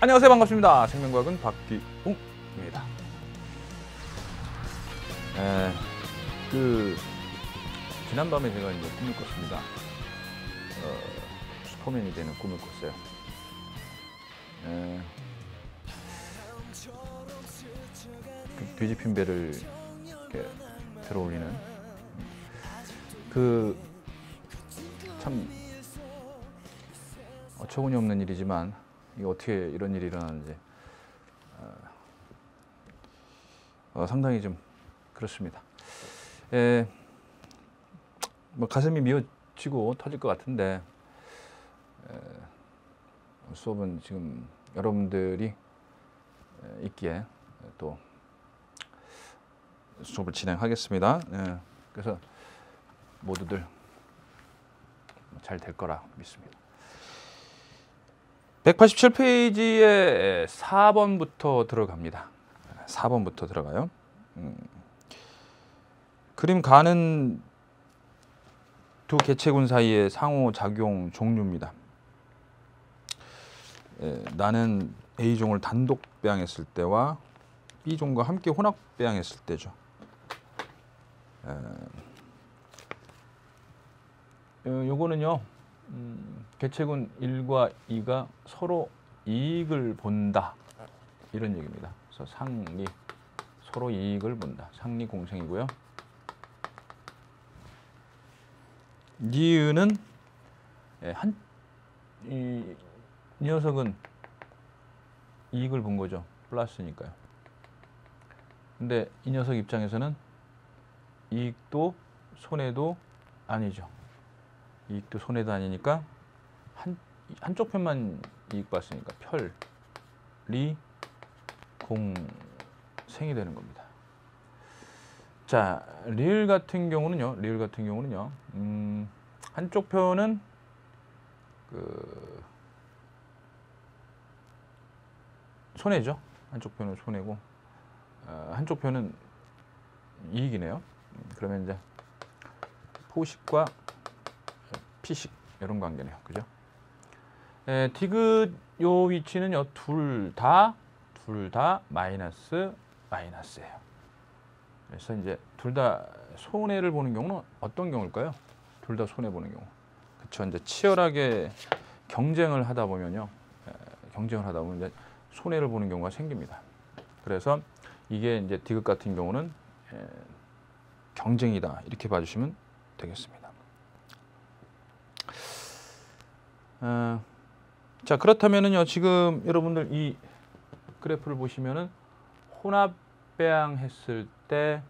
안녕하세요. 반갑습니다. 생명과학은 박기웅입니다. 지난밤에 제가 이제 꿈을 꿨습니다. 슈퍼맨이 되는 꿈을 꿨어요. 그 뒤집힌 배를 이렇게 들어올리는 참 어처구니 없는 일이지만 이게 어떻게 이런 일이 일어나는지 상당히 좀 그렇습니다. 뭐 가슴이 미어지고 터질 것 같은데 수업은 지금 여러분들이 있기에 또 수업을 진행하겠습니다. 그래서 모두들 잘 될 거라 믿습니다. 187페이지에 4번부터 들어갑니다. 4번부터 들어가요. 그림 가는 두 개체군 사이의 상호작용 종류입니다. 나는 A종을 단독 배양했을 때와 B종과 함께 혼합 배양했을 때죠. 요거는요, 개체군 1과 2가 서로 이익을 본다, 이런 얘기입니다. 그래서 상리, 서로 이익을 본다. 상리 공생이고요. 니은은 이 녀석은 이익을 본 거죠. 플러스니까요. 근데 이 녀석 입장에서는 이익도 손해도 아니죠. 이익도 손해도 아니니까 한쪽 편만 이익 봤으니까 편리 공생이 되는 겁니다. 자, 리을 같은 경우는요. 한쪽 편은 손해죠. 한쪽 편은 손해고 한쪽 편은 이익이네요. 그러면 이제 포식과 피식 이런 관계네요. 그죠? 디귿 요 위치는요. 둘 다 마이너스예요. 그래서 이제 둘 다 손해를 보는 경우는 어떤 경우일까요? 둘 다 손해 보는 경우. 그렇죠. 이제 치열하게 경쟁을 하다 보면요. 이제 손해를 보는 경우가 생깁니다. 그래서 이게 이제 디귿 같은 경우는 경쟁이다, 이렇게 봐주시면 되겠습니다. 자, 그렇다면은요, 지금 여러분들 이 그래프를 보시면은 혼합 배양했을 때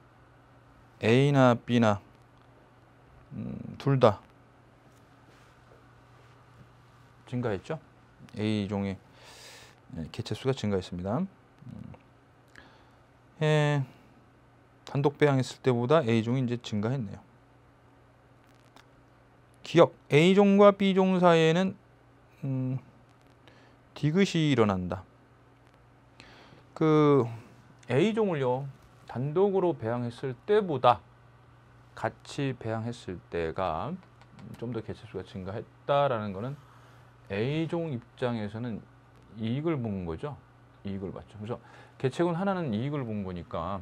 A나 B나 둘 다 증가했죠. A종의 개체수가 증가했습니다. 단독 배양했을 때보다 A종이 이제 증가했네요. 기억, A종과 B종 사이에는 디귿이 일어난다. A종을요, 단독으로 배양했을 때보다 같이 배양했을 때가 좀 더 개체수가 증가했다라는 거는 A종 입장에서는 이익을 본 거죠. 이익을 봤죠. 그래서 개체군 하나는 이익을 본 거니까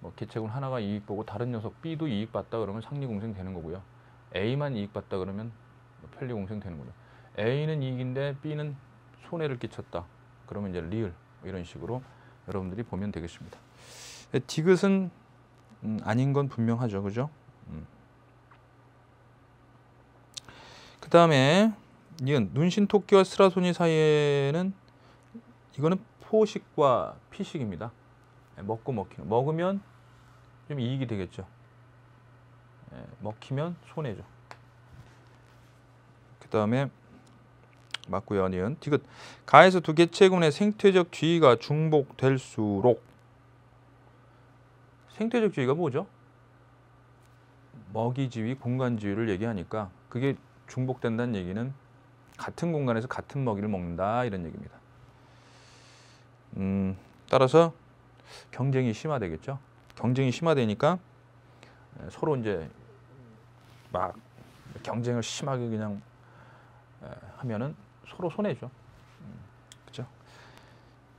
뭐 개체군 하나가 이익 보고 다른 녀석 B도 이익 봤다 그러면 상리공생 되는 거고요. A만 이익 봤다 그러면 편리공생 되는 거죠. A는 이익인데 B는 손해를 끼쳤다. 그러면 이제 리을, 이런 식으로 여러분들이 보면 되겠습니다. 디귿은 아닌 건 분명하죠. 그죠? 그 다음에 니은, 눈신토끼와 스라소니 사이에는 이거는 포식과 피식입니다. 먹고 먹히는. 먹으면 좀 이익이 되겠죠. 먹히면 손해죠. 그 다음에 맞고요. 니은, 디귿. 가에서 두 개체군의 생태적 지위가 중복될수록, 생태적 지위가 뭐죠? 먹이 지위, 공간 지위를 얘기하니까 그게 중복된다는 얘기는 같은 공간에서 같은 먹이를 먹는다, 이런 얘기입니다. 따라서 경쟁이 심화되겠죠. 경쟁이 심화되니까 서로 이제 막 경쟁을 심하게 그냥 하면은 서로 손해죠. 그죠?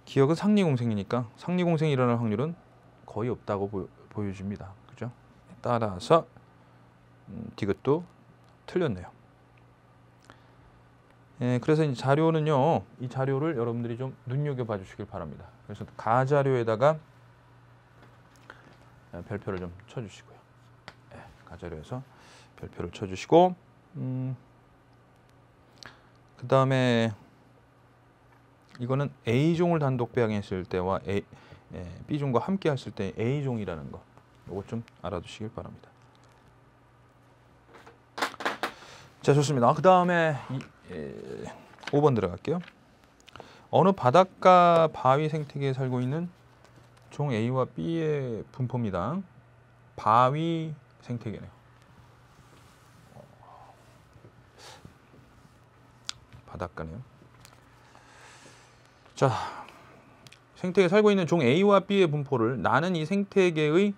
기억은 상리공생이니까 상리공생이 일어날 확률은 거의 없다고 보여줍니다. 그죠? 따라서 디귿도 틀렸네요. 그래서 이 자료는요, 이 자료를 여러분들이 좀 눈여겨봐 주시길 바랍니다. 그래서 가자료에다가 별표를 좀 쳐주시고요. 가자료에서 별표를 쳐주시고, 그 다음에 이거는 A종을 단독 배양했을 때와 B종과 함께 했을 때 A종이라는 거, 이것 좀 알아두시길 바랍니다. 자, 좋습니다. 그 다음에 5번 들어갈게요. 어느 바닷가 바위 생태계에 살고 있는 종 A와 B의 분포입니다. 바위 생태계네요. 바닷가네요. 자, 생태계에 살고 있는 종 A와 B의 분포를 나는 이 생태계의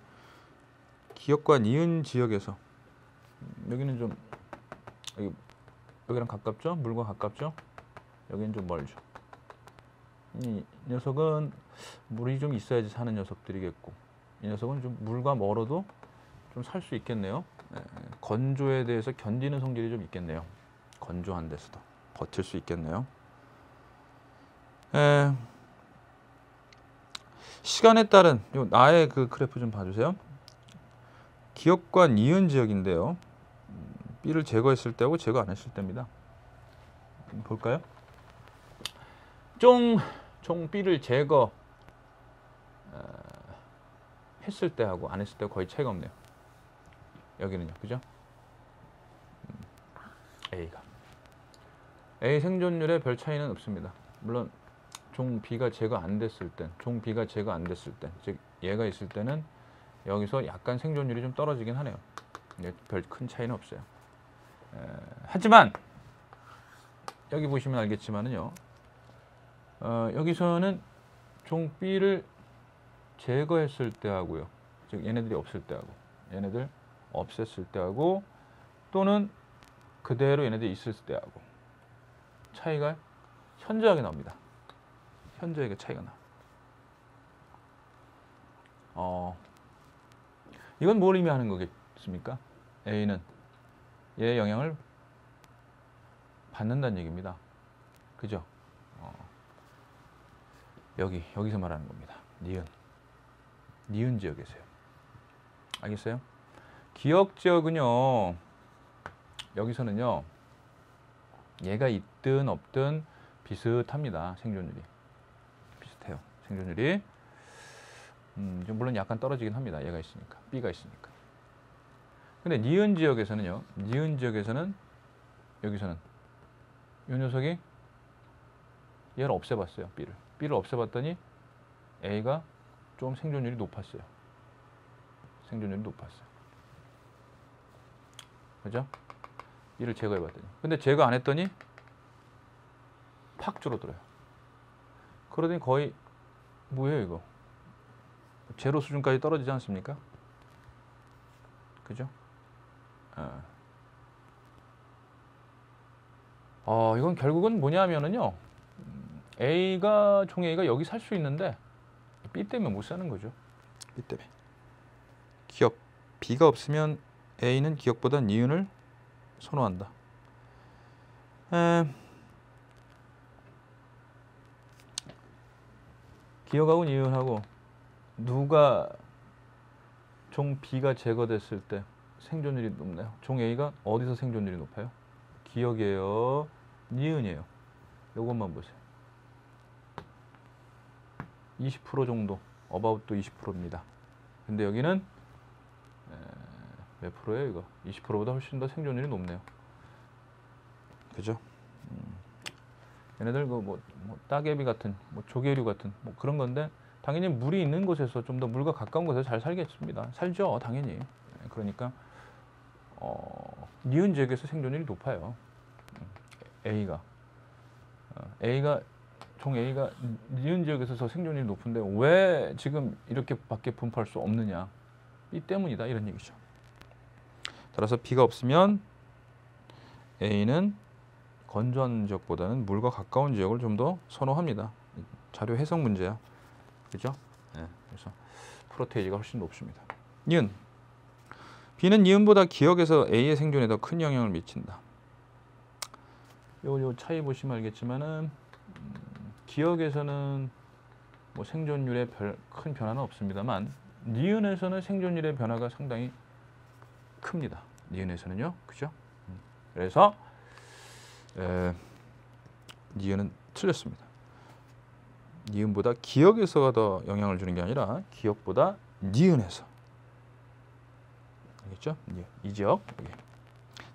기역과 니은 지역에서, 여기는 좀 여기랑 가깝죠? 물과 가깝죠? 여기는 좀 멀죠. 이 녀석은 물이 좀 있어야지 사는 녀석들이겠고, 이 녀석은 좀 물과 멀어도 좀 살 수 있겠네요. 건조에 대해서 견디는 성질이 좀 있겠네요. 건조한 데서도 버틸 수 있겠네요. 시간에 따른 요 나의 그 그래프 좀 봐주세요. 기역과 니은 지역인데요. B를 제거했을 때하고 제거 안 했을 때입니다. 볼까요? 종 B를 제거 했을 때하고 안 했을 때 거의 차이가 없네요. 여기는요, 그죠? A가 A 생존율에 별 차이는 없습니다. 물론 종 B가 제거 안 됐을 때, 즉 얘가 있을 때는 여기서 약간 생존율이 좀 떨어지긴 하네요. 별 큰 차이는 없어요. 하지만 여기 보시면 알겠지만은요, 여기서는 종 B를 제거했을 때하고요, 즉 얘네들이 없을 때하고, 얘네들 없앴을 때하고, 또는 그대로 얘네들이 있을 때하고 차이가 현저하게 나옵니다. 현저하게 차이가 나. 이건 뭘 의미하는 거겠습니까? A는 얘의 영향을 받는다는 얘기입니다. 그죠? 여기서 말하는 겁니다. 니은 지역에서요. 알겠어요? 기역 지역은요, 여기서는요, 얘가 있든 없든 비슷합니다. 생존율이 비슷해요. 생존율이 물론 약간 떨어지긴 합니다. 얘가 있으니까, B가 있으니까. 근데 니은 지역에서는요, 여기서는 이 녀석이 얘를 없애봤어요. B를 없애봤더니 A가 좀 생존율이 높았어요. 그죠? B를 제거해봤더니. 근데 제거 안 했더니 팍 줄어들어요. 그러더니 거의 뭐예요 이거? 제로 수준까지 떨어지지 않습니까? 그죠? 이건 결국은 뭐냐면은요, 종 A가 여기 살 수 있는데 B 때문에 못 사는 거죠. B 때문에. 기역 B가 없으면 A는 기역보다 니은을 선호한다. 기역하고 니은하고 누가 종 B가 제거됐을 때 생존율이 높나요? 종 A가 어디서 생존율이 높아요? 기역이에요, 니은이에요? 요것만 보세요. 20% 정도, 어바웃도 20%입니다. 근데 여기는 몇 프로예요 이거? 20%보다 훨씬 더 생존율이 높네요. 그죠? 얘네들 따개비 같은, 조개류 같은 그런 건데, 당연히 물이 있는 곳에서, 좀 더 물과 가까운 곳에서 잘 살겠습니다. 살죠, 당연히. 그러니까 니은 지역에서 생존율이 높아요. 종 A가 니은 지역에서 더 생존율이 높은데 왜 지금 이렇게밖에 분포할 수 없느냐? 이 때문이다, 이런 얘기죠. 따라서 B가 없으면 A는 건조한 지역보다는 물과 가까운 지역을 좀 더 선호합니다. 자료 해석 문제야. 그죠? 네, 그래서 프로테이지가 훨씬 높습니다. 니은. B는 니은보다 기억에서 A의 생존에 더 큰 영향을 미친다. 요 차이 보시면 알겠지만은 기억에서는 뭐 생존율에 별 큰 변화는 없습니다만 니은에서는 생존율의 변화가 상당히 큽니다. 니은에서는요, 그죠? 그래서 니은은 틀렸습니다. 니은보다 기억에서가 더 영향을 주는 게 아니라 기억보다 니은에서. 알겠죠? 이 지역.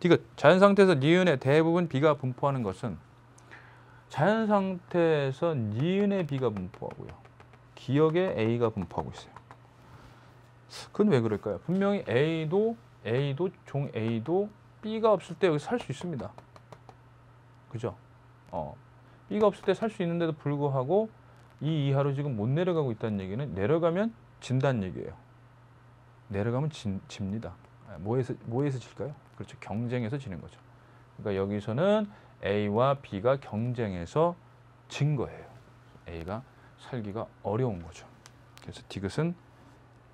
디귿. 자연 상태에서 니은의 대부분 B가 분포하는 것은 자연 상태에서 니은의 B가 분포하고요. 기억에 A가 분포하고 있어요. 그건 왜 그럴까요? 분명히 A도 종 A도 B가 없을 때 여기 살 수 있습니다. 그죠? B가 없을 때 살 수 있는데도 불구하고 이 이하로 지금 못 내려가고 있다는 얘기는 내려가면 진다는 얘기예요. 내려가면 집니다. 뭐에서 질까요? 그렇죠. 경쟁에서 지는 거죠. 그러니까 여기서는 A와 B가 경쟁해서 진 거예요. A가 살기가 어려운 거죠. 그래서 디귿은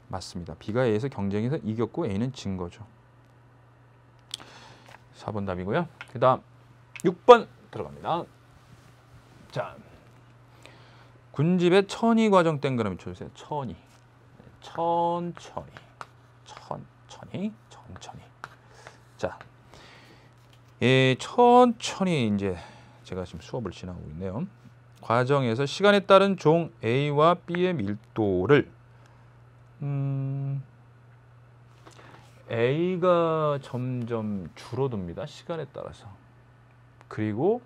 맞습니다. B가 A에서 경쟁해서 이겼고 A는 진 거죠. 4번 답이고요. 그 다음 6번 들어갑니다. 자, 군집의 천이 과정 땡그라미 쳐주세요. 천이. 천천히. 자, 천천히 이제 제가 지금 수업을 진행하고 있네요. 과정에서 시간에 따른 종 A와 B의 밀도를 A가 점점 줄어듭니다. 시간에 따라서. 그리고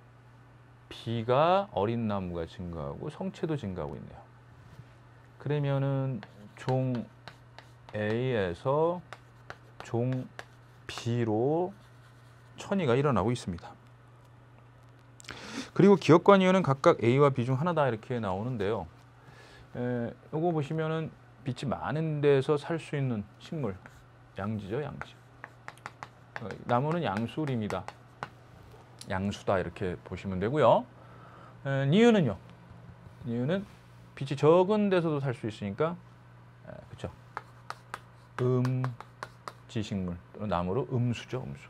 B가 어린 나무가 증가하고 성체도 증가하고 있네요. 그러면은 종 A에서 종 B로 천이가 일어나고 있습니다. 그리고 기억과 니은은 각각 A와 B 중 하나다 이렇게 나오는데요. 요거 보시면은 빛이 많은 데서 살 수 있는 식물, 양지죠, 양지. 나무는 양술입니다. 양수다 이렇게 보시면 되고요. 니은은요. 니은은 빛이 적은 데서도 살 수 있으니까, 그렇죠. 지식물 또는 나무로 음수죠, 음수.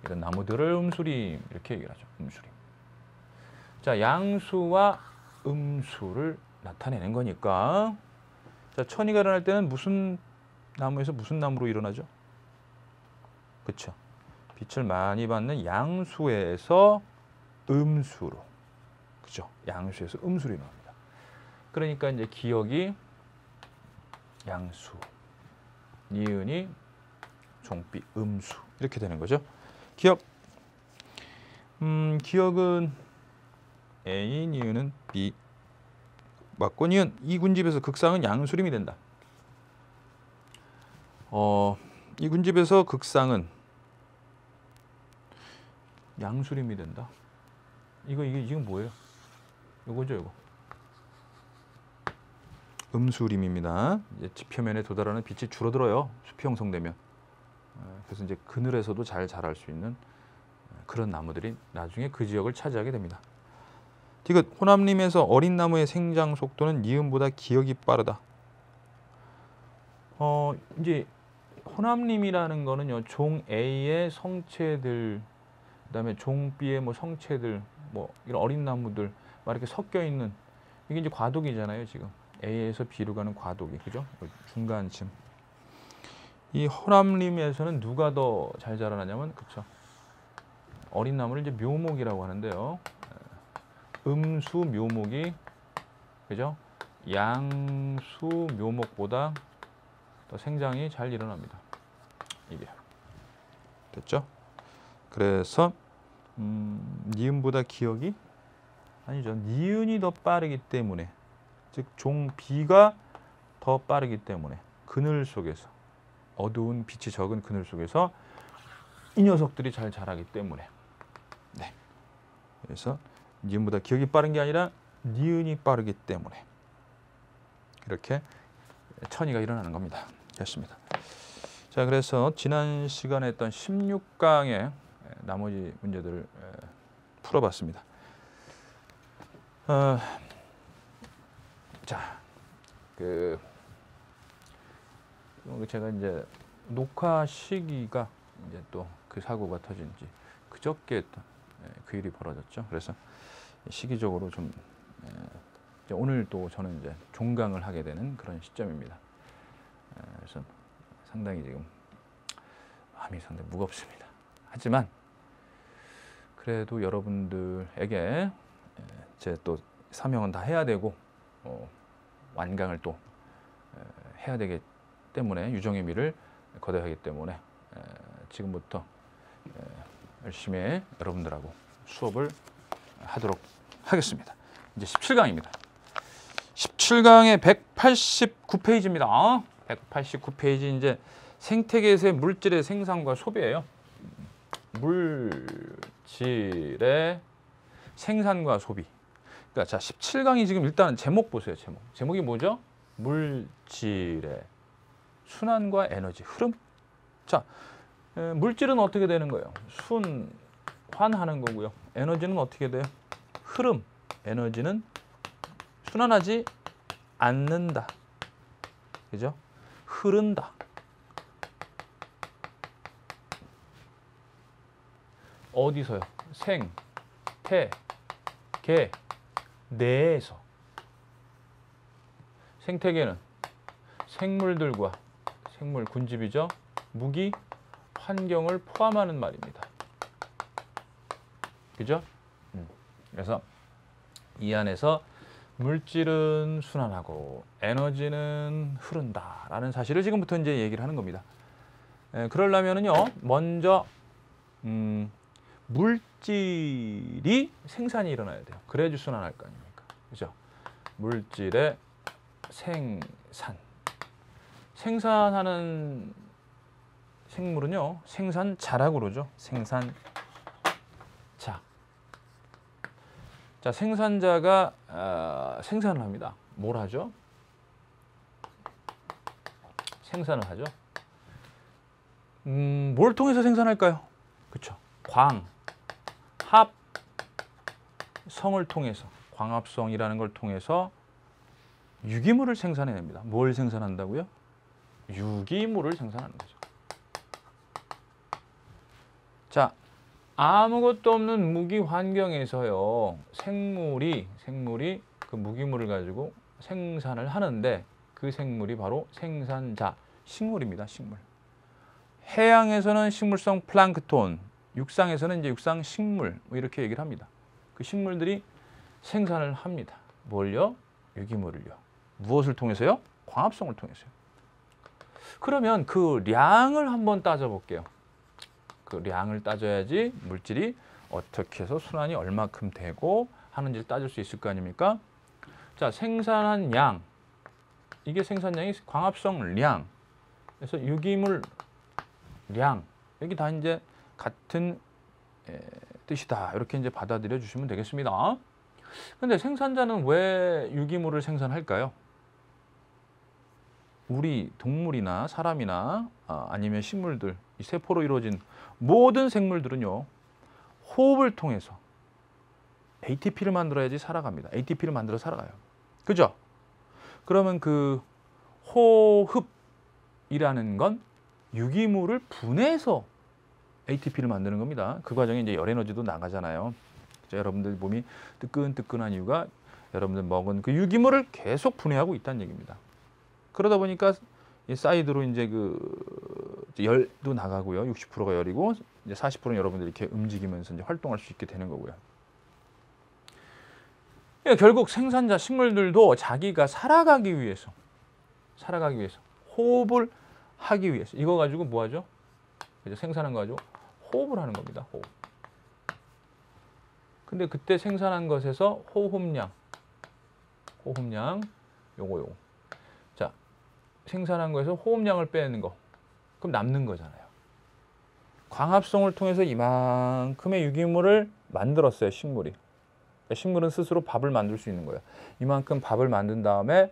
이런 나무들을 음수림 이렇게 얘기를 하죠. 음수림. 자, 양수와 음수를 나타내는 거니까. 자, 천이가 일어날 때는 무슨 나무에서 무슨 나무로 일어나죠? 그렇죠. 빛을 많이 받는 양수에서 음수로. 그죠? 양수에서 음수로 일어납니다. 그러니까 이제 기억이 양수, 니은이 종비 음수 이렇게 되는 거죠. 기억. 기억은 A, 니은은 B. 맞고 니은 이 군집에서 극상은 양수림이 된다. 이 군집에서 극상은 양수림이 된다. 이게 지금 뭐예요? 요거죠, 요거. 음수림입니다. 이제 지표면에 도달하는 빛이 줄어들어요. 숲이 형성되면. 그래서 이제 그늘에서도 잘 자랄 수 있는 그런 나무들이 나중에 그 지역을 차지하게 됩니다. 디귿. 호남림에서 어린 나무의 생장 속도는 니은보다 기억이 빠르다. 이제 호남림이라는 거는요, 종 A의 성체들, 그다음에 종 B의 뭐 성체들, 뭐 이런 어린 나무들 막 이렇게 섞여 있는 이게 이제 과도기잖아요, 지금. A에서 B로 가는 과도기, 그죠? 중간쯤. 이 호남림에서는 누가 더 잘 자라나냐면, 그쵸? 어린 나무를 이제 묘목이라고 하는데요. 음수 묘목이, 그죠? 양수 묘목보다 더 생장이 잘 일어납니다. 이게 됐죠? 그래서 니은보다 기억이 아니죠. 니은이 더 빠르기 때문에, 즉 종 B가 더 빠르기 때문에 그늘 속에서 어두운 빛이 적은 그늘 속에서 이 녀석들이 잘 자라기 때문에. 네. 그래서 니은보다 기억이 빠른 게 아니라 니은이 빠르기 때문에 이렇게 천이가 일어나는 겁니다. 됐습니다. 자, 그래서 지난 시간에 했던 16강의 나머지 문제들을 풀어봤습니다. 자, 제가 이제 녹화 시기가 이제 또 그 사고가 터진 지 그저께 그 일이 벌어졌죠. 그래서 시기적으로 좀 이제 오늘 또 저는 이제 종강을 하게 되는 그런 시점입니다. 그래서 상당히 지금 마음이 상당히 무겁습니다. 하지만 그래도 여러분들에게 제 또 사명은 다 해야 되고 완강을 또 해야 되기 때문에 유종의 미를 거둬야 하기 때문에 지금부터 열심히 여러분들하고 수업을 하도록 하겠습니다. 이제 17강입니다. 17강의 189페이지입니다. 189페이지 이제 생태계에서의 물질의 생산과 소비예요. 물질의 생산과 소비. 그러니까 자, 17강이 지금 일단 제목 보세요. 제목이 뭐죠? 물질의 순환과 에너지 흐름. 자, 물질은 어떻게 되는 거예요? 순환하는 거고요. 에너지는 어떻게 돼요? 흐름. 에너지는 순환하지 않는다. 그죠? 흐른다. 어디서요? 생, 태, 계, 내에서. 생태계는 생물들과 생물 군집이죠. 무기, 환경을 포함하는 말입니다. 그죠? 그래서 이 안에서 물질은 순환하고 에너지는 흐른다라는 사실을 지금부터 이제 얘기를 하는 겁니다. 그러려면은요, 먼저 물질이 생산이 일어나야 돼요. 그래야지 순환할 거 아닙니까? 그죠? 물질의 생산하는 생물은요, 생산자라고 그러죠. 생산자. 자, 생산자가 생산을 합니다. 뭘 하죠? 생산을 하죠. 뭘 통해서 생산할까요? 그렇죠. 광합성을 통해서, 광합성이라는 걸 통해서 유기물을 생산해냅니다. 뭘 생산한다고요? 유기물을 생산하는 거죠. 자, 아무것도 없는 무기 환경에서요, 생물이 그 무기물을 가지고 생산을 하는데 그 생물이 바로 생산자, 식물입니다. 식물. 해양에서는 식물성 플랑크톤, 육상에서는 이제 육상 식물, 뭐 이렇게 얘기를 합니다. 그 식물들이 생산을 합니다. 뭘요? 유기물을요. 무엇을 통해서요? 광합성을 통해서요. 그러면 그 량을 한번 따져볼게요. 그 량을 따져야지 물질이 어떻게 해서 순환이 얼마큼 되고 하는지를 따질 수 있을 거 아닙니까? 자, 생산한 양. 이게 생산량이 광합성 량. 그래서 유기물 량. 여기 다 이제 같은 뜻이다. 이렇게 이제 받아들여 주시면 되겠습니다. 근데 생산자는 왜 유기물을 생산할까요? 우리 동물이나 사람이나 아니면 식물들, 이 세포로 이루어진 모든 생물들은요, 호흡을 통해서 ATP를 만들어야지 살아갑니다. ATP를 만들어 살아가요. 그죠? 그러면 그 호흡이라는 건 유기물을 분해해서 ATP를 만드는 겁니다. 그 과정에 이제 열 에너지도 나가잖아요. 그죠? 여러분들 몸이 뜨끈뜨끈한 이유가 여러분들 먹은 그 유기물을 계속 분해하고 있다는 얘기입니다. 그러다 보니까 이 사이드로 이제 열도 나가고요. 60%가 열이고 이제 40%는 여러분들이 이렇게 움직이면서 이제 활동할 수 있게 되는 거고요. 그러니까 결국 생산자 식물들도 자기가 살아가기 위해서 호흡을 하기 위해서 이거 가지고 뭐 하죠? 이제 생산한 거 가지고 호흡을 하는 겁니다. 호흡. 근데 그때 생산한 것에서 호흡량 요거. 자, 생산한 거에서 호흡량을 빼는 거. 그럼 남는 거잖아요. 광합성을 통해서 이만큼의 유기물을 만들었어요, 식물이. 그러니까 식물은 스스로 밥을 만들 수 있는 거예요. 이만큼 밥을 만든 다음에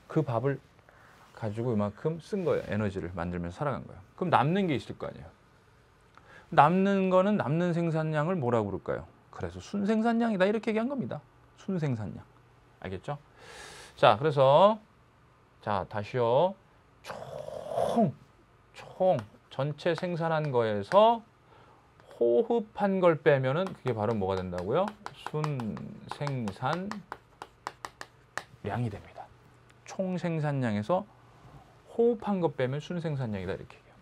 그 밥을 가지고 이만큼 쓴 거예요. 에너지를 만들면서 살아간 거예요. 그럼 남는 게 있을 거 아니에요. 남는 거는 남는 생산량을 뭐라고 그럴까요? 그래서 순생산량이다 이렇게 얘기한 겁니다. 순생산량. 알겠죠? 자, 그래서 자, 다시요. 총 전체 생산한 거에서 호흡한 걸 빼면은 그게 바로 뭐가 된다고요? 순생산량이 됩니다. 총 생산량에서 호흡한 것 빼면 순생산량이다 이렇게 얘기해요.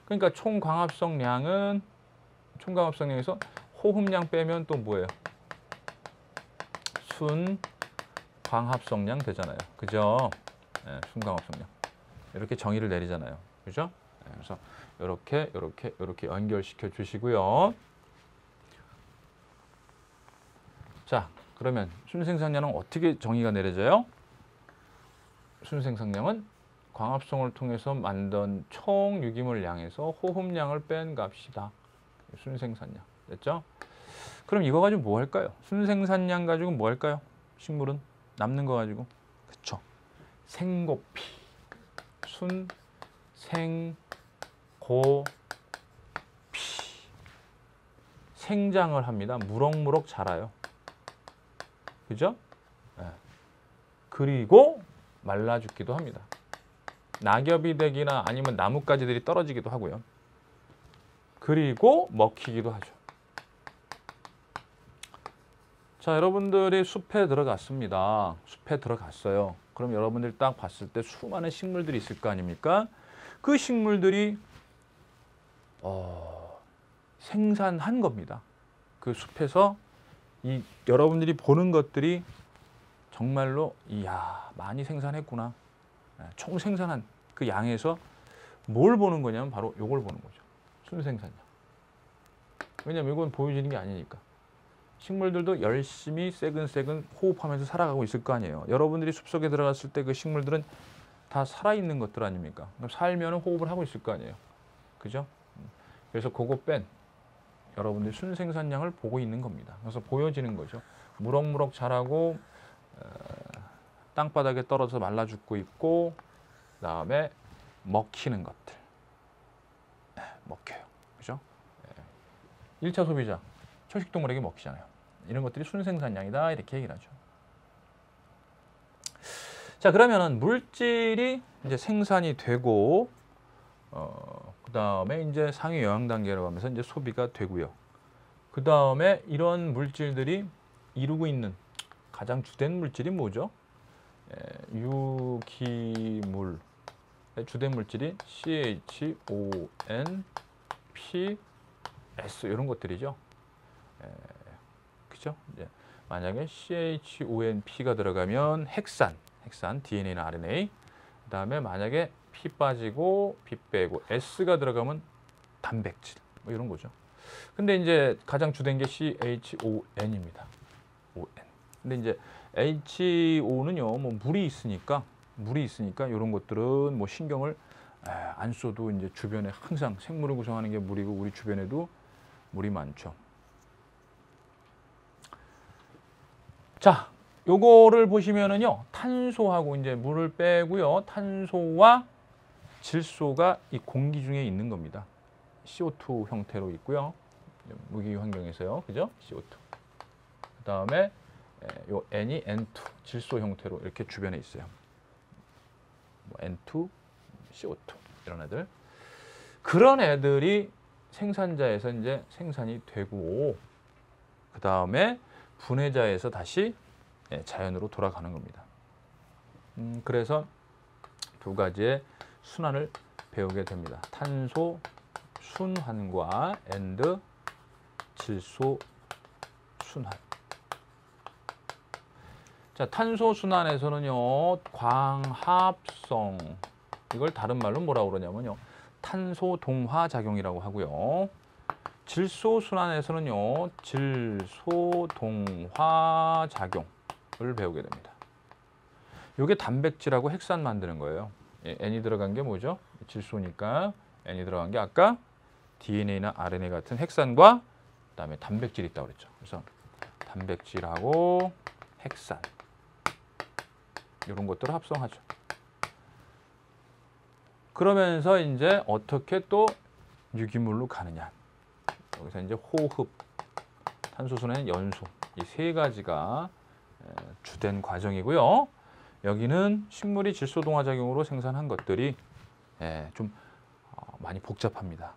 그러니까 총 광합성량에서 호흡량 빼면 또 뭐예요? 순광합성량 되잖아요. 그죠? 네, 순광합성량. 이렇게 정의를 내리잖아요. 그죠? 네, 그래서 이렇게 연결시켜 주시고요. 자, 그러면 순생산량은 어떻게 정의가 내려져요? 순생산량은 광합성을 통해서 만든 총 유기물량에서 호흡량을 뺀 값이다. 순생산량. 됐죠? 그럼 이거 가지고 뭐 할까요? 순생산량 가지고 뭐 할까요? 식물은 남는 거 가지고. 그쵸? 생고피. 순생고피. 생장을 합니다. 무럭무럭 자라요. 그죠? 네. 그리고 말라 죽기도 합니다. 낙엽이 되기나 아니면 나뭇가지들이 떨어지기도 하고요. 그리고 먹히기도 하죠. 자, 여러분들이 숲에 들어갔습니다. 숲에 들어갔어요. 그럼 여러분들 딱 봤을 때 수많은 식물들이 있을 거 아닙니까? 그 식물들이 생산한 겁니다. 그 숲에서 이 여러분들이 보는 것들이 정말로 이야 많이 생산했구나. 총 생산한 그 양에서 뭘 보는 거냐면 바로 요걸 보는 거죠. 순생산량. 왜냐면 이건 보여지는 게 아니니까. 식물들도 열심히 새근새근 호흡하면서 살아가고 있을 거 아니에요. 여러분들이 숲속에 들어갔을 때 그 식물들은 다 살아있는 것들 아닙니까? 그럼 살면 호흡을 하고 있을 거 아니에요. 그죠? 그래서 그거 뺀 여러분들이 순생산량을 보고 있는 겁니다. 그래서 보여지는 거죠. 무럭무럭 자라고 땅바닥에 떨어져서 말라 죽고 있고 그다음에 먹히는 것들. 먹혀요. 그죠? 1차 소비자, 초식동물에게 먹히잖아요. 이런 것들이 순생산량이다 이렇게 얘기를 하죠. 자, 그러면은 물질이 이제 생산이 되고 그다음에 이제 상위 영양 단계로 가면서 이제 소비가 되고요. 그다음에 이런 물질들이 이루고 있는 가장 주된 물질이 뭐죠? 유기물 주된 물질이 CHON, P, S 이런 것들이죠. 그죠? 이제 만약에 CHONP가 들어가면 핵산 DNA나 RNA. 그다음에 만약에 P 빠지고 P 빼고 S가 들어가면 단백질 뭐 이런 거죠. 근데 이제 가장 주된 게 CHON입니다. ON. 근데 이제 HO는요, 뭐 물이 있으니까 이런 것들은 뭐 신경을 안 써도 이제 주변에 항상 생물을 구성하는 게 물이고 우리 주변에도 물이 많죠. 자, 요거를 보시면은요, 탄소하고 이제 물을 빼고요, 탄소와 질소가 이 공기 중에 있는 겁니다. CO2 형태로 있고요, 무기 환경에서요, 그죠? CO2. 그 다음에 요 N이 N2 질소 형태로 이렇게 주변에 있어요. 뭐 N2, CO2 이런 애들. 그런 애들이 생산자에서 이제 생산이 되고 그 다음에 분해자에서 다시 자연으로 돌아가는 겁니다. 그래서 두 가지의 순환을 배우게 됩니다. 탄소 순환과 and 질소 순환. 자, 탄소 순환에서는요, 광합성, 이걸 다른 말로 뭐라고 그러냐면요, 탄소 동화 작용이라고 하고요. 질소 순환에서는요, 질소 동화 작용을 배우게 됩니다. 이게 단백질하고 핵산 만드는 거예요. N이 들어간 게 뭐죠? 질소니까 N이 들어간 게 아까 DNA나 RNA 같은 핵산과 그다음에 단백질이 있다고 그랬죠. 그래서 단백질하고 핵산 이런 것들을 합성하죠. 그러면서 이제 어떻게 또 유기물로 가느냐. 여기서 이제 호흡, 탄소순환의 연소, 이 세 가지가 주된 과정이고요. 여기는 식물이 질소 동화 작용으로 생산한 것들이 좀 많이 복잡합니다.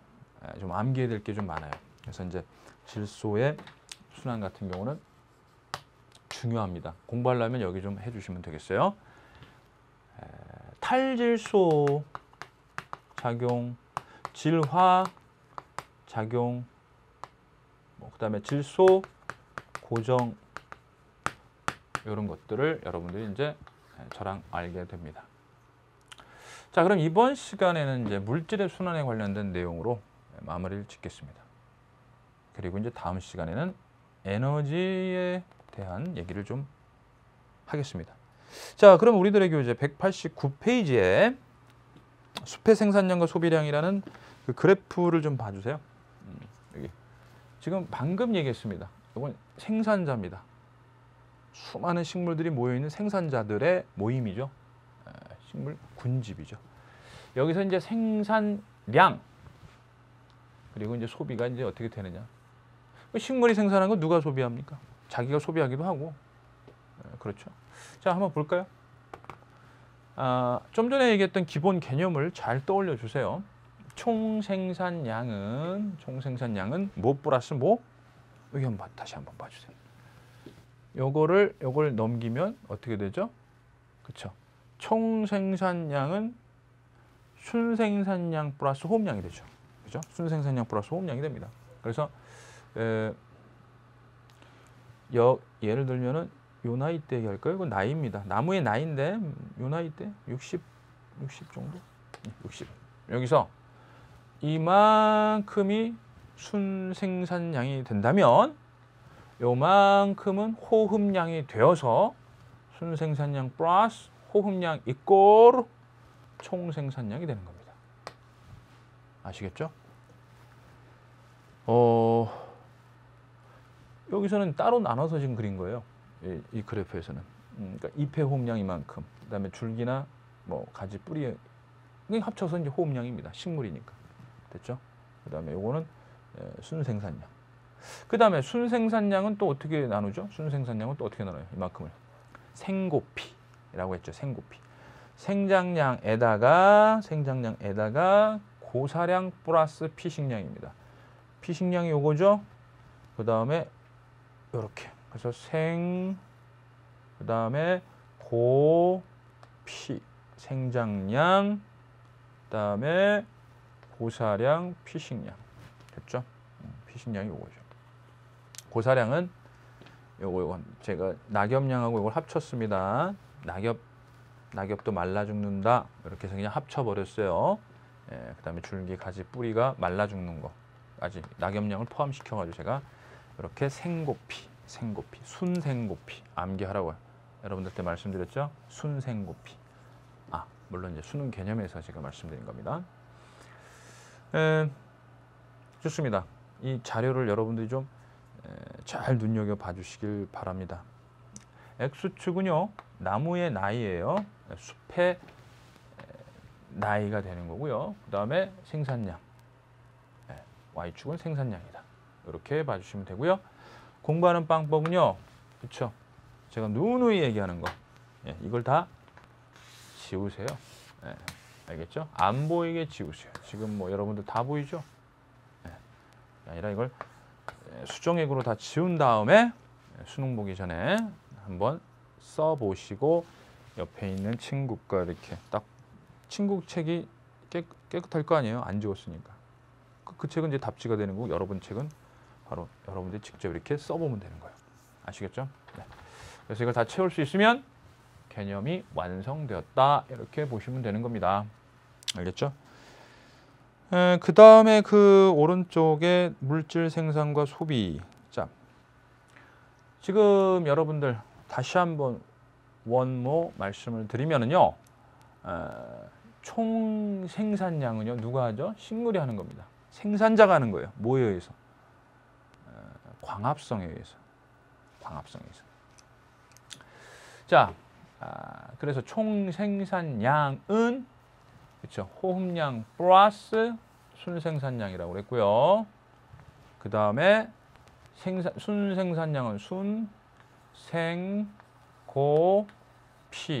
좀 암기해야 될 게 좀 많아요. 그래서 이제 질소의 순환 같은 경우는 중요합니다. 공부하려면 여기 좀 해주시면 되겠어요. 탈질소 작용, 질화 작용, 그다음에 질소 고정, 이런 것들을 여러분들이 이제 저랑 알게 됩니다. 자, 그럼 이번 시간에는 이제 물질의 순환에 관련된 내용으로 마무리를 짓겠습니다. 그리고 이제 다음 시간에는 에너지에 대한 얘기를 좀 하겠습니다. 자, 그럼 우리들의 교재 189페이지에 숲의 생산량과 소비량이라는 그 그래프를 좀 봐주세요. 여기 지금 방금 얘기했습니다. 이건 생산자입니다. 수많은 식물들이 모여있는 생산자들의 모임이죠. 식물 군집이죠. 여기서 이제 생산량, 그리고 이제 소비가 이제 어떻게 되느냐. 식물이 생산한 건 누가 소비합니까? 자기가 소비하기도 하고. 그렇죠. 자, 한번 볼까요? 좀 전에 얘기했던 기본 개념을 잘 떠올려 주세요. 총 생산량은 뭐 플러스 뭐? 여기 한번 다시 한번 봐주세요. 요걸 넘기면 어떻게 되죠? 그렇죠. 총 생산량은 순생산량 플러스 호흡량이 되죠. 그죠? 순생산량 플러스 호흡량이 됩니다. 그래서 예를 들면은 요 나이 때 얘기할까요? 이건 나이입니다. 나무의 나이인데 요 나이 때 60 정도? 60. 여기서 이만큼이 순생산량이 된다면 요만큼은 호흡량이 되어서 순생산량 플러스 호흡량 이꼴 총생산량이 되는 겁니다. 아시겠죠? 여기서는 따로 나눠서 지금 그린 거예요. 이 그래프에서는. 그러니까 잎의 호흡량 이만큼, 그다음에 줄기나 뭐 가지 뿌리 합쳐서 이제 호흡량입니다. 식물이니까. 됐죠? 그다음에 요거는 순생산량. 그다음에 순생산량은 또 어떻게 나누죠? 순생산량은 또 어떻게 나눠요? 이만큼을 생고피라고 했죠. 생고피. 생장량에다가 고사량 플러스 피식량입니다. 피식량이 요거죠. 그다음에 요렇게. 그래서 그다음에 고피, 생장량, 그다음에 고사량, 피식량. 됐죠? 피식량이 요거죠. 고사량은 요거 제가 낙엽량하고 이걸 합쳤습니다. 낙엽도 말라 죽는다. 이렇게 해서 그냥 합쳐 버렸어요. 그다음에 줄기, 가지, 뿌리가 말라 죽는 거까지 낙엽량을 포함시켜 가지고 제가 이렇게 생고피, 순생고피 암기하라고 여러분들한테 말씀드렸죠? 순생고피. 물론 이제 수능 개념에서 제가 말씀드린 겁니다. 좋습니다. 이 자료를 여러분들이 좀 잘 눈여겨 봐주시길 바랍니다. X축은요, 나무의 나이예요. 숲의 나이가 되는 거고요. 그 다음에 생산량. Y축은 생산량이다. 이렇게 봐주시면 되고요. 공부하는 방법은요, 그렇죠? 제가 누누이 얘기하는 거, 이걸 다 지우세요. 알겠죠? 안 보이게 지우세요. 지금 뭐 여러분들 다 보이죠? 아니라 이걸 수정액으로 다 지운 다음에 수능 보기 전에 한번 써보시고 옆에 있는 친구과 이렇게 딱 친구 책이 깨끗할 거 아니에요? 안 지웠으니까. 그 책은 이제 답지가 되는 거고 여러분 책은 바로 여러분들이 직접 이렇게 써보면 되는 거예요. 아시겠죠? 네. 그래서 이걸 다 채울 수 있으면 개념이 완성되었다. 이렇게 보시면 되는 겁니다. 알겠죠? 그 다음에 그 오른쪽에 물질 생산과 소비. 자, 지금 여러분들 다시 한번 원모 말씀을 드리면은요, 총 생산량은요 누가 하죠? 식물이 하는 겁니다. 생산자가 하는 거예요. 뭐에 의해서? 광합성에 의해서. 자, 그래서 총 생산량은 그렇죠. 호흡량 플러스 순생산량이라고 그랬고요. 그 그 다음에 순생산량은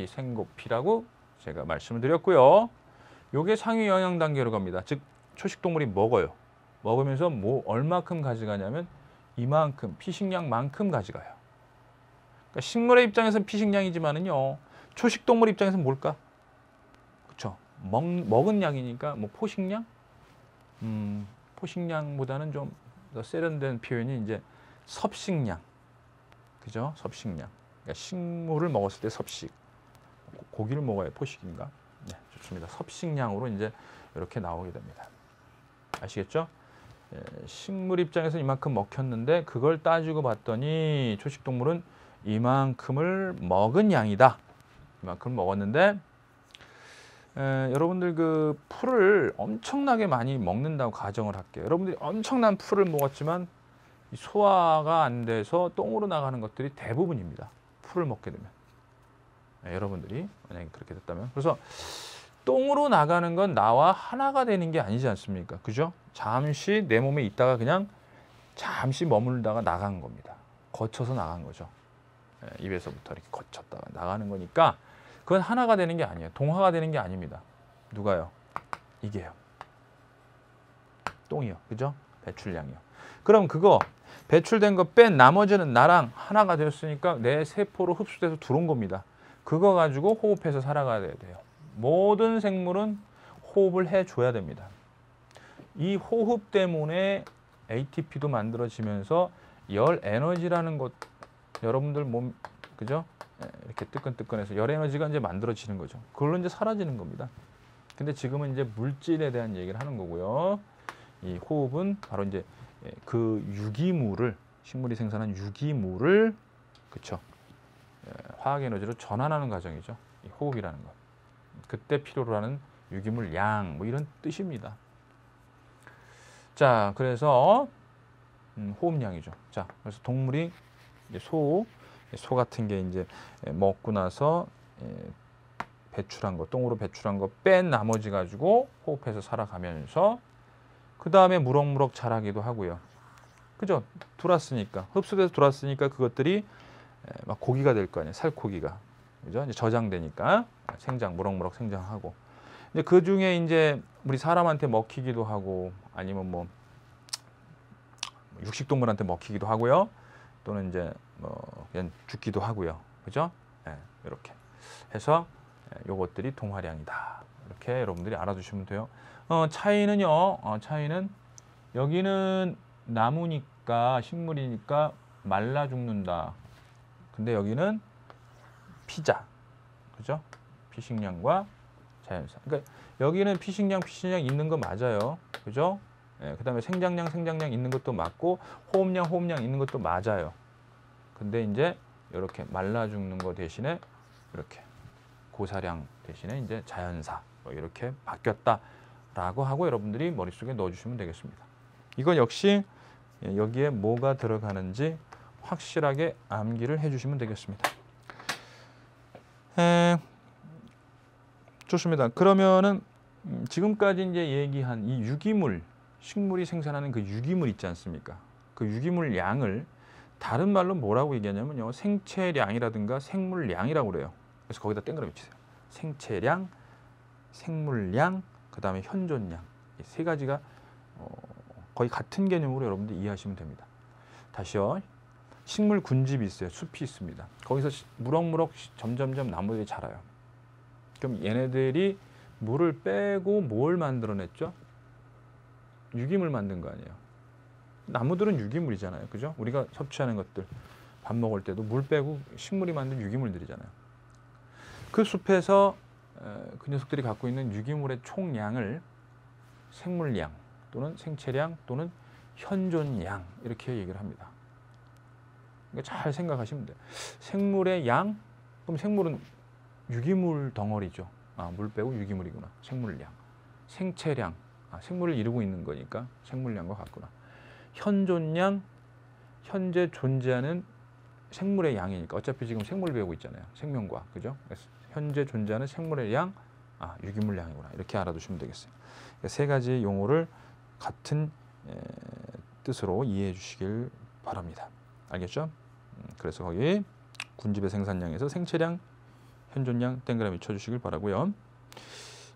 생고피라고 제가 말씀을 드렸고요. 요게 상위 영양 단계로 갑니다. 즉 초식동물이 먹어요. 먹으면서 뭐 얼마큼 가져가냐면 이만큼 피식량만큼 가져가요. 그러니까 식물의 입장에서는 피식량이지만은요. 초식동물 입장에서는 뭘까? 그렇죠. 먹은 양이니까 뭐 포식량? 포식량보다는 좀 더 세련된 표현이 이제 섭식량. 그죠? 섭식량. 그러니까 식물을 먹었을 때 섭식. 고기를 먹어야 포식인가? 네, 좋습니다. 섭식량으로 이제 이렇게 나오게 됩니다. 아시겠죠? 예, 식물 입장에서 이만큼 먹혔는데 그걸 따지고 봤더니 초식동물은 이만큼을 먹은 양이다. 이만큼 먹었는데 여러분들 그 풀을 엄청나게 많이 먹는다고 가정을 할게요. 여러분들이 엄청난 풀을 먹었지만 소화가 안 돼서 똥으로 나가는 것들이 대부분입니다. 풀을 먹게 되면. 여러분들이 만약에 그렇게 됐다면. 그래서 똥으로 나가는 건 나와 하나가 되는 게 아니지 않습니까? 그죠? 잠시 내 몸에 있다가 그냥 잠시 머물다가 나간 겁니다. 거쳐서 나간 거죠. 입에서부터 이렇게 거쳤다가 나가는 거니까 그건 하나가 되는 게 아니에요. 동화가 되는 게 아닙니다. 누가요? 이게요. 똥이요. 그죠? 배출량이요. 그럼 그거 배출된 거 뺀 나머지는 나랑 하나가 되었으니까 내 세포로 흡수돼서 들어온 겁니다. 그거 가지고 호흡해서 살아가야 돼요. 모든 생물은 호흡을 해줘야 됩니다. 이 호흡 때문에 ATP도 만들어지면서 열 에너지라는 것 여러분들 몸 그죠? 이렇게 뜨끈뜨끈해서 열 에너지가 이제 만들어지는 거죠. 그걸로 이제 사라지는 겁니다. 근데 지금은 이제 물질에 대한 얘기를 하는 거고요. 이 호흡은 바로 이제 그 유기물을 식물이 생산한 유기물을 그쵸? 화학 에너지로 전환하는 과정이죠. 이 호흡이라는 것. 그때 필요로 하는 유기물 양 뭐 이런 뜻입니다. 자, 그래서 호흡량이죠. 자, 그래서 동물이 이제 소 같은 게 이제 먹고 나서 배출한 거, 똥으로 배출한 거 뺀 나머지 가지고 호흡해서 살아가면서 그 다음에 무럭무럭 자라기도 하고요. 그죠? 돌았으니까 흡수돼서 돌았으니까 그것들이 막 고기가 될 거 아니에요. 살코기가 그죠? 이제 저장되니까 무럭무럭 생장하고. 이제 그 중에 이제 우리 사람한테 먹히기도 하고 아니면 뭐 육식동물한테 먹히기도 하고요. 또는 이제 뭐 그냥 죽기도 하고요. 그죠? 이렇게 해서 요것들이 동화량이다. 이렇게 여러분들이 알아두시면 돼요. 차이는요. 차이는 여기는 나무니까 식물이니까 말라 죽는다. 근데 여기는 피자. 그죠? 피식량과 자연산. 그러니까 여기는 피식량 있는 거 맞아요. 그죠? 그다음에 생장량 있는 것도 맞고 호흡량 있는 것도 맞아요. 근데 이제 이렇게 말라 죽는 거 대신에 이렇게 고사량 대신에 이제 자연사 이렇게 바뀌었다라고 하고 여러분들이 머릿속에 넣어주시면 되겠습니다. 이건 역시 여기에 뭐가 들어가는지 확실하게 암기를 해주시면 되겠습니다. 좋습니다. 그러면은 지금까지 이제 얘기한 이 유기물, 식물이 생산하는 그 유기물 있지 않습니까? 그 유기물 양을 다른 말로 뭐라고 얘기하냐면요. 생체량이라든가 생물량이라고 그래요. 그래서 거기다 땡그라 붙이세요. 생체량, 생물량, 그 다음에 현존량. 이 세 가지가 거의 같은 개념으로 여러분들 이해하시면 됩니다. 다시요. 식물 군집이 있어요. 숲이 있습니다. 거기서 무럭무럭 점점점 나무들이 자라요. 그럼 얘네들이 물을 빼고 뭘 만들어냈죠? 유기물 만든 거 아니에요. 나무들은 유기물이잖아요. 그죠? 우리가 섭취하는 것들, 밥 먹을 때도 물 빼고 식물이 만든 유기물들이잖아요. 그 숲에서 그 녀석들이 갖고 있는 유기물의 총량을 생물량 또는 생체량 또는 현존량 이렇게 얘기를 합니다. 그러니까 잘 생각하시면 돼요. 생물의 양? 그럼 생물은 유기물 덩어리죠. 물 빼고 유기물이구나. 생물량. 생체량. 생물을 이루고 있는 거니까 생물량과 같구나. 현존량. 현재 존재하는 생물의 양이니까. 어차피 지금 생물 배우고 있잖아요. 생명과학. 그죠? 현재 존재하는 생물의 양. 유기물 양이구나. 이렇게 알아두시면 되겠어요. 세 가지 용어를 같은 뜻으로 이해해 주시길 바랍니다. 알겠죠? 그래서 거기 군집의 생산량에서 생체량, 현존량 동그라미 쳐주시길 바라고요.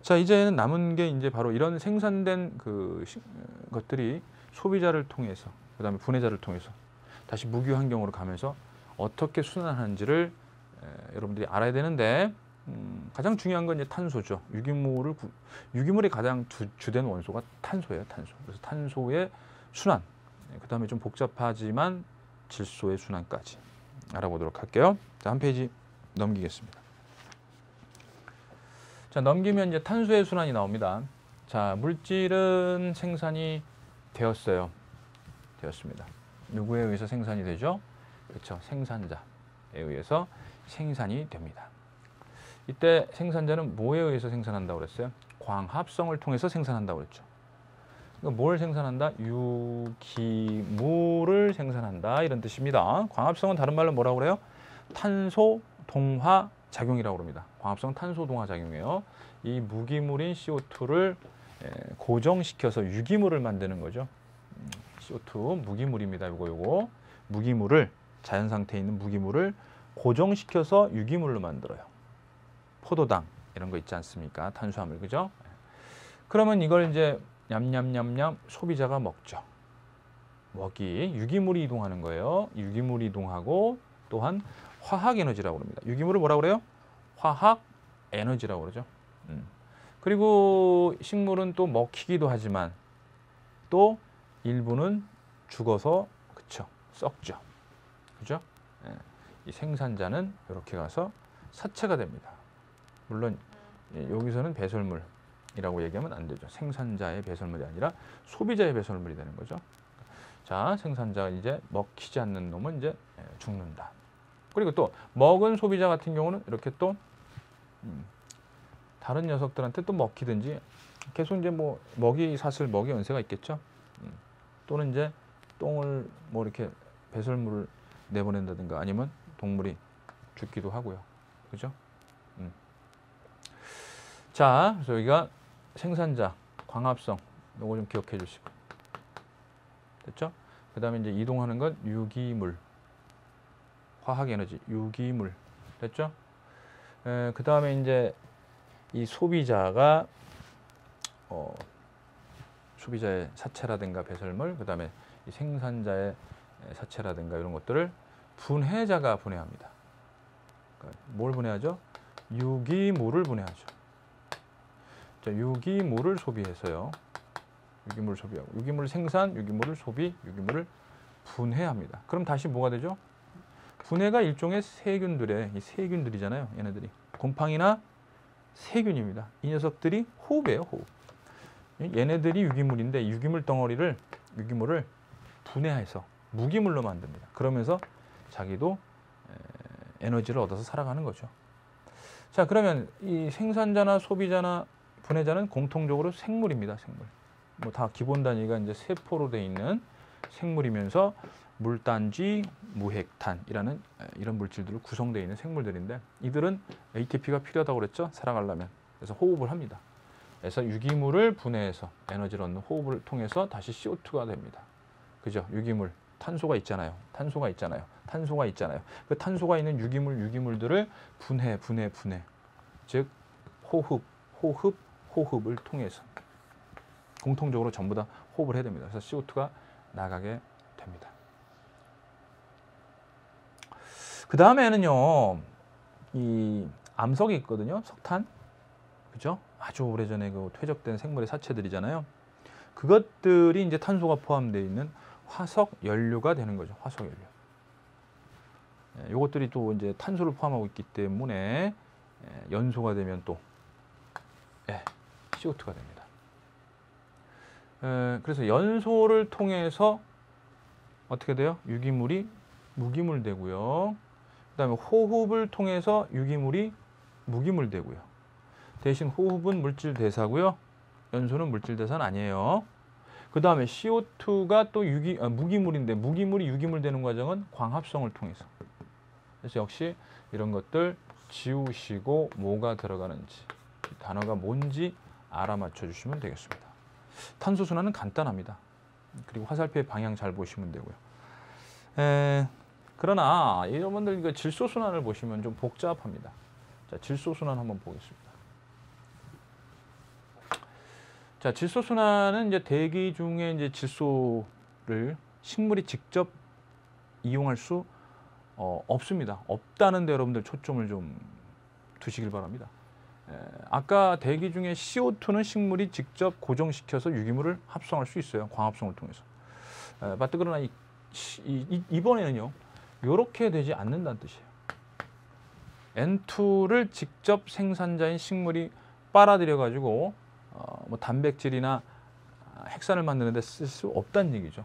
자, 이제는 남은 게 이제 바로 이런 생산된 것들이 소비자를 통해서, 그다음에 분해자를 통해서 다시 무기 환경으로 가면서 어떻게 순환하는지를 여러분들이 알아야 되는데, 가장 중요한 건 이제 탄소죠. 유기물의 가장 주된 원소가 탄소예요. 탄소. 그래서 탄소의 순환, 그다음에 좀 복잡하지만 질소의 순환까지 알아보도록 할게요. 자, 한 페이지 넘기겠습니다. 자, 넘기면 이제 탄소의 순환이 나옵니다. 자, 물질은 생산이 되었습니다. 누구에 의해서 생산이 되죠? 그렇죠. 생산자에 의해서 생산이 됩니다. 이때 생산자는 뭐에 의해서 생산한다고 그랬어요? 광합성을 통해서 생산한다고 그랬죠. 그러니까 뭘 생산한다? 유기물을 생산한다, 이런 뜻입니다. 광합성은 다른 말로 뭐라고 그래요? 탄소 동화 작용이라고 합니다. 광합성 탄소 동화 작용이에요. 이 무기물인 CO2를 고정시켜서 유기물을 만드는 거죠. CO2 무기물입니다. 요거 무기물을, 자연 상태에 있는 무기물을 고정시켜서 유기물로 만들어요. 포도당 이런 거 있지 않습니까? 탄수화물, 그죠? 그러면 이걸 이제 냠냠냠냠 소비자가 먹죠. 유기물이 이동하는 거예요. 유기물이 이동하고 또한 화학 에너지라고 합니다. 유기물을 뭐라고 그래요? 화학 에너지라고 그러죠. 그리고 식물은 또 먹히기도 하지만 또 일부는 죽어서, 그쵸, 썩죠. 그죠? 이 생산자는 이렇게 가서 사체가 됩니다. 물론 여기서는 배설물이라고 얘기하면 안 되죠. 생산자의 배설물이 아니라 소비자의 배설물이 되는 거죠. 자, 생산자가 이제 먹히지 않는 놈은 이제 죽는다. 그리고 또 먹은 소비자 같은 경우는 이렇게 또 다른 녀석들한테 또 먹히든지 계속 이제 뭐 먹이 연세가 있겠죠. 또는 이제 똥을 뭐 이렇게 배설물을 내보낸다든가 아니면 동물이 죽기도 하고요. 그죠? 자, 그래서 여기가 생산자, 광합성, 요거 좀 기억해 주시고. 됐죠? 그 다음에 이제 이동하는 건 유기물, 화학에너지, 유기물. 됐죠? 그 다음에 이제 이 소비자가, 소비자의 사체라든가 배설물, 그 다음에 이 생산자의 사체라든가 이런 것들을 분해자가 분해합니다. 그러니까 뭘 분해하죠? 유기물을 분해하죠. 자, 유기물을 소비해서요. 유기물을 소비하고, 유기물 생산, 유기물을 소비, 유기물을 분해합니다. 그럼 다시 뭐가 되죠? 분해가 일종의 세균들의, 이 세균들이잖아요. 얘네들이 곰팡이나 세균입니다. 이 녀석들이 호흡이에요. 호흡. 얘네들이 유기물인데 유기물 덩어리를, 유기물을 분해해서 무기물로 만듭니다. 그러면서 자기도 에너지를 얻어서 살아가는 거죠. 자, 그러면 이 생산자나 소비자나 분해자는 공통적으로 생물입니다. 생물. 뭐 다 기본 단위가 이제 세포로 되어 있는 생물이면서 물단지, 무핵탄이라는 이런 물질들로 구성되어 있는 생물들인데, 이들은 ATP가 필요하다고 그랬죠. 살아가려면. 그래서 호흡을 합니다. 그래서 유기물을 분해해서 에너지를 얻는 호흡을 통해서 다시 CO2가 됩니다. 그죠? 유기물, 탄소가 있잖아요. 그 탄소가 있는 유기물들을 분해. 즉 호흡을 통해서 공통적으로 전부 다 호흡을 해야 됩니다. 그래서 CO2가 나가게 됩니다. 그 다음에는요, 이 암석이 있거든요. 석탄. 그죠? 아주 오래전에 그 퇴적된 생물의 사체들이잖아요. 그것들이 이제 탄소가 포함되어 있는 화석 연료가 되는 거죠. 화석 연료. 이것들이 또 이제 탄소를 포함하고 있기 때문에 연소가 되면 또 CO2가 됩니다. 그래서 연소를 통해서 어떻게 돼요? 유기물이 무기물 되고요. 그다음에 호흡을 통해서 유기물이 무기물 되고요. 대신 호흡은 물질 대사고요. 연소는 물질 대사는 아니에요. 그 다음에 CO2가 또 무기물인데, 무기물이 유기물 되는 과정은 광합성을 통해서. 그래서 역시 이런 것들 지우시고 뭐가 들어가는지, 단어가 뭔지 알아맞혀 주시면 되겠습니다. 탄소 순환은 간단합니다. 그리고 화살표의 방향 잘 보시면 되고요. 그러나 여러분들 이거 질소순환을 보시면 좀 복잡합니다. 자, 질소순환 한번 보겠습니다. 자, 질소순환은 이제 대기 중에 이제 질소를 식물이 직접 이용할 수 없습니다. 없다는 데 여러분들 초점을 좀 두시길 바랍니다. 아까 대기 중에 CO2는 식물이 직접 고정시켜서 유기물을 합성할 수 있어요. 광합성을 통해서. 그러나 이번에는요. 이렇게 되지 않는다는 뜻이에요. N2를 직접 생산자인 식물이 빨아들여 가지고 뭐 단백질이나 핵산을 만드는 데 쓸 수 없다는 얘기죠.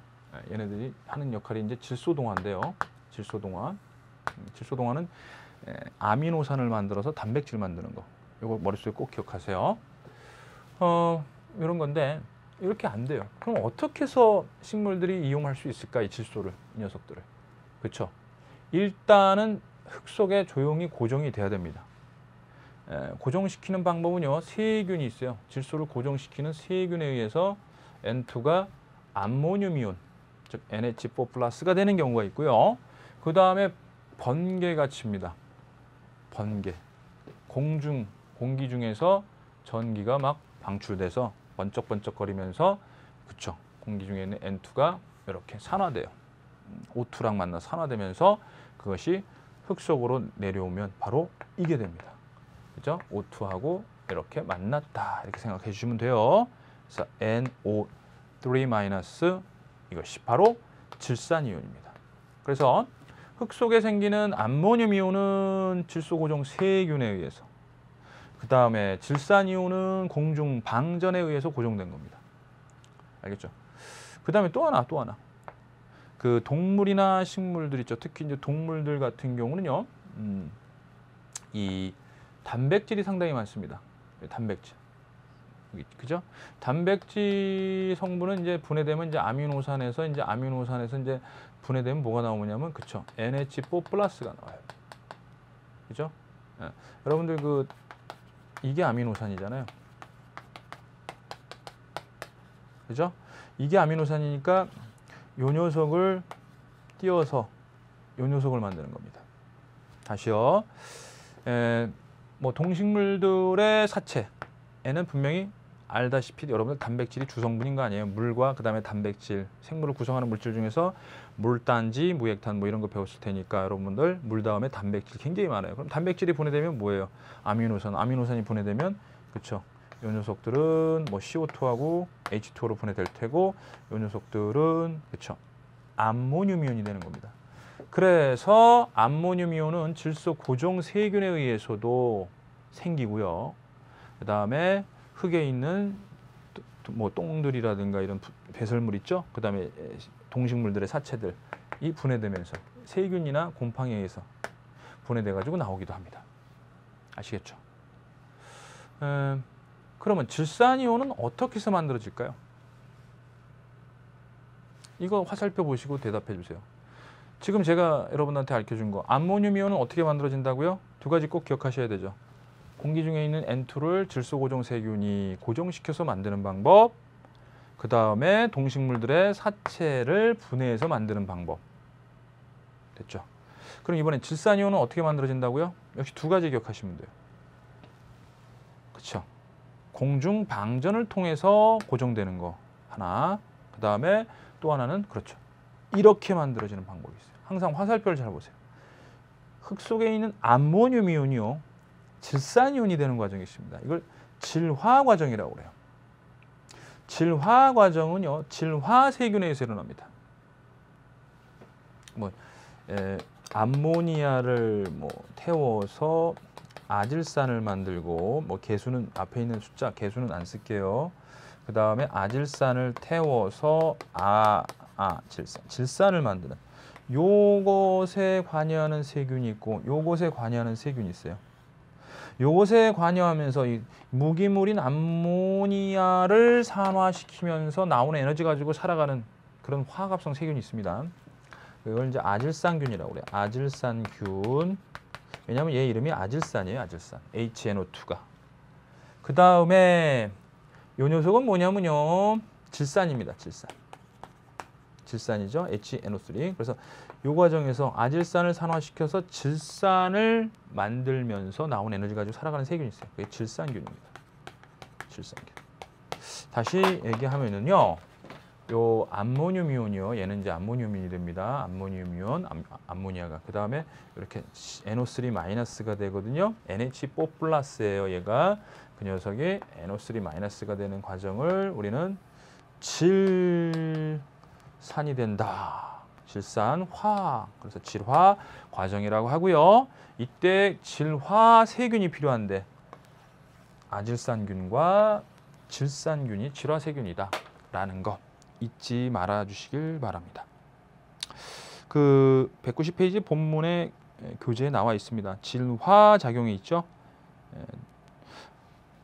얘네들이 하는 역할이 이제 질소동화인데요. 질소동화. 질소동화는 아미노산을 만들어서 단백질 만드는 거. 이거 머릿속에 꼭 기억하세요. 이런 건데 이렇게 안 돼요. 그럼 어떻게 해서 식물들이 이용할 수 있을까? 이 질소를, 이 녀석들을. 그렇죠? 일단은 흙 속에 조용히 고정이 돼야 됩니다. 고정시키는 방법은요. 세균이 있어요. 질소를 고정시키는 세균에 의해서 N2가 암모늄이온, 즉 NH4 플러스가 되는 경우가 있고요. 그 다음에 번개가 칩니다. 번개. 공기 중에서 전기가 막 방출돼서 번쩍번쩍거리면서, 그쵸, 공기 중에 있는 N2가 이렇게 산화돼요. O2랑 만나 산화되면서 그것이 흙 속으로 내려오면 바로 이게 됩니다. 그죠? O2하고 이렇게 만났다. 이렇게 생각해 주시면 돼요. 그래서 NO3- 이것이 바로 질산이온입니다. 그래서 흙 속에 생기는 암모늄 이온은 질소 고정 세균에 의해서, 그 다음에 질산이온은 공중 방전에 의해서 고정된 겁니다. 알겠죠? 그 다음에 또 하나. 그 동물이나 식물들 있죠. 특히 이제 동물들 같은 경우는요, 이 단백질이 상당히 많습니다. 단백질. 그죠? 단백질 성분은 이제 분해되면 이제 아미노산에서 이제 분해되면 뭐가 나오냐면, 그쵸? NH4 플러스가 나와요. 그죠? 여러분들 이게 아미노산이잖아요. 그죠? 이게 아미노산이니까 요 녀석을 띄어서 요 녀석을 만드는 겁니다. 다시요. 뭐 동식물들의 사체에는 분명히 알다시피 여러분들 단백질이 주성분인 거 아니에요. 물과 그 다음에 단백질, 생물을 구성하는 물질 중에서 물단지, 무액탄 뭐 이런 거 배웠을 테니까 여러분들 물 다음에 단백질 굉장히 많아요. 그럼 단백질이 분해되면 뭐예요? 아미노산이 분해되면, 그쵸, 요 녀석들은 뭐 CO2하고 H2로 분해될 테고, 요 녀석들은, 그쵸, 암모늄 이온이 되는 겁니다. 그래서 암모늄 이온은 질소 고정 세균에 의해서도 생기고요. 그 다음에 흙에 있는 뭐 똥들이라든가 이런 배설물 있죠. 그 다음에 동식물들의 사체들이 분해되면서 세균이나 곰팡이에 의해서 분해돼 가지고 나오기도 합니다. 아시겠죠? 그러면 질산이온은 어떻게 해서 만들어질까요? 이거 화살표 보시고 대답해 주세요. 지금 제가 여러분한테 알려준 거, 암모늄 이온은 어떻게 만들어진다고요? 두 가지 꼭 기억하셔야 되죠. 공기 중에 있는 N2를 질소 고정 세균이 고정시켜서 만드는 방법, 그 다음에 동식물들의 사체를 분해해서 만드는 방법. 됐죠? 그럼 이번엔 질산이온은 어떻게 만들어진다고요? 역시 두 가지 기억하시면 돼요. 그렇죠? 공중 방전을 통해서 고정되는 거 하나, 그 다음에 또 하나는, 그렇죠, 이렇게 만들어지는 방법이 있어요. 항상 화살표를 잘 보세요. 흙 속에 있는 암모늄 이온이요, 질산이온이 되는 과정이 있습니다. 이걸 질화 과정이라고 그래요. 질화 과정은요, 질화 세균에 의해서 일어납니다. 암모니아를 태워서 아질산을 만들고, 개수는 앞에 있는 숫자 개수는 안 쓸게요. 그 다음에 아질산을 태워서 질산을 만드는, 요것에 관여하는 세균이 있고 요것에 관여하는 세균이 있어요. 요것에 관여하면서 이 무기물인 암모니아를 산화시키면서 나오는 에너지 가지고 살아가는 그런 화학합성 세균이 있습니다. 이걸 이제 아질산균이라고 그래요. 아질산균. 왜냐하면 얘 이름이 아질산이에요. 아질산. HNO2가. 그 다음에 요 녀석은 뭐냐면요, 질산입니다. 질산. 질산이죠. HNO3. 그래서 이 과정에서 아질산을 산화시켜서 질산을 만들면서 나온 에너지 가지고 살아가는 세균이 있어요. 그게 질산균입니다. 질산균. 다시 얘기하면은요. 요 암모늄 이온이요. 얘는 이제 암모늄이 됩니다. 암모늄 이온, 암모니아가. 그 다음에 이렇게 NO3-가 되거든요. NH4 플러스예요. 얘가 그 녀석이 NO3-가 되는 과정을 우리는 질산이 된다. 질산화. 그래서 질화 과정이라고 하고요. 이때 질화 세균이 필요한데 아질산균과 질산균이 질화 세균이다라는 거 잊지 말아 주시길 바랍니다. 그 190페이지 본문의 교재에 나와 있습니다. 질화 작용이 있죠.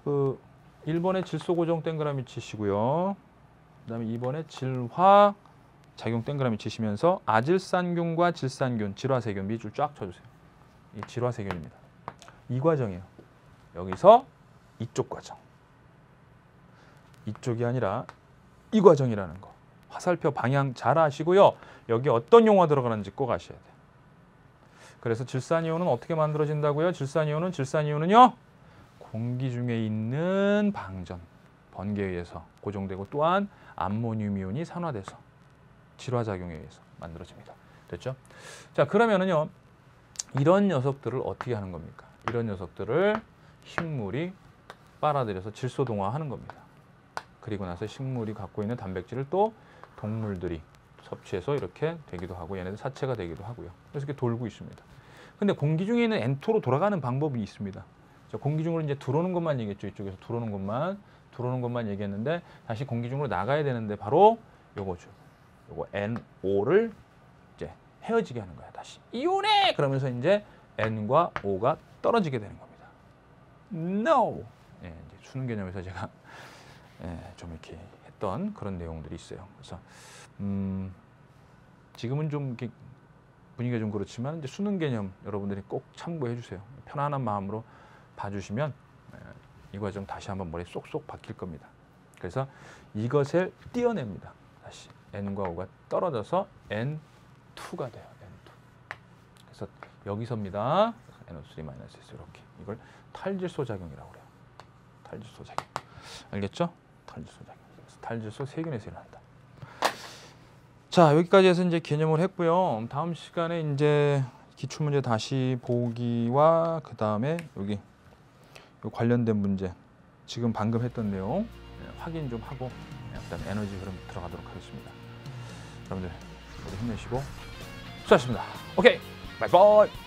그 1번에 질소 고정 동그라미 치시고요. 그다음에 2번에 질화 작용 동그라미 치시면서 아질산균과 질산균, 질화세균 밑줄 쫙 쳐주세요. 이 질화세균입니다. 이 과정이에요. 여기서 이쪽 과정. 이쪽이 아니라 이 과정이라는 거. 화살표 방향 잘 아시고요. 여기 어떤 용어 들어가는지 꼭 아셔야 돼요. 그래서 질산이온은 어떻게 만들어진다고요? 질산이온은요. 공기 중에 있는 방전, 번개에 의해서 고정되고 또한 암모늄 이온이 산화돼서 질화작용에 의해서 만들어집니다. 됐죠? 자, 그러면은요. 이런 녀석들을 어떻게 하는 겁니까? 이런 녀석들을 식물이 빨아들여서 질소동화하는 겁니다. 그리고 나서 식물이 갖고 있는 단백질을 또 동물들이 섭취해서 이렇게 되기도 하고 얘네들 사체가 되기도 하고요. 그래서 이렇게 돌고 있습니다. 근데 공기 중에 있는 N2로 돌아가는 방법이 있습니다. 공기 중으로 이제 들어오는 것만 얘기했죠. 이쪽에서 들어오는 것만 얘기했는데 다시 공기 중으로 나가야 되는데 바로 요거죠. 요거 NO를 이제 헤어지게 하는 거야. 다시 이온해 그러면서 이제 N과 O가 떨어지게 되는 겁니다. No. 예, 이제 수능 개념에서 제가 좀 이렇게 했던 그런 내용들이 있어요. 그래서 지금은 좀 이렇게 분위기가 좀 그렇지만 이제 수능 개념 여러분들이 꼭 참고해 주세요. 편안한 마음으로 봐주시면 이 과정 다시 한번 머리에 쏙쏙 박힐 겁니다. 그래서 이것을 띄어냅니다. 다시 N과 O가 떨어져서 N2가 돼요. N2. 그래서 여기서입니다. NO3- 이렇게 이걸 탈질소 작용이라고 그래요. 탈질소 작용. 알겠죠? 탈질소 작용. 탈질소 세균에서 일어난다. 자, 여기까지 해서 이제 개념을 했고요. 다음 시간에 이제 기출문제 다시 보기와 그 다음에 여기 관련된 문제 지금 방금 했던 내용 확인 좀 하고 그다음에 에너지 흐름 들어가도록 하겠습니다. 여러분들 모두 힘내시고 수고하셨습니다. 오케이, 바이바이.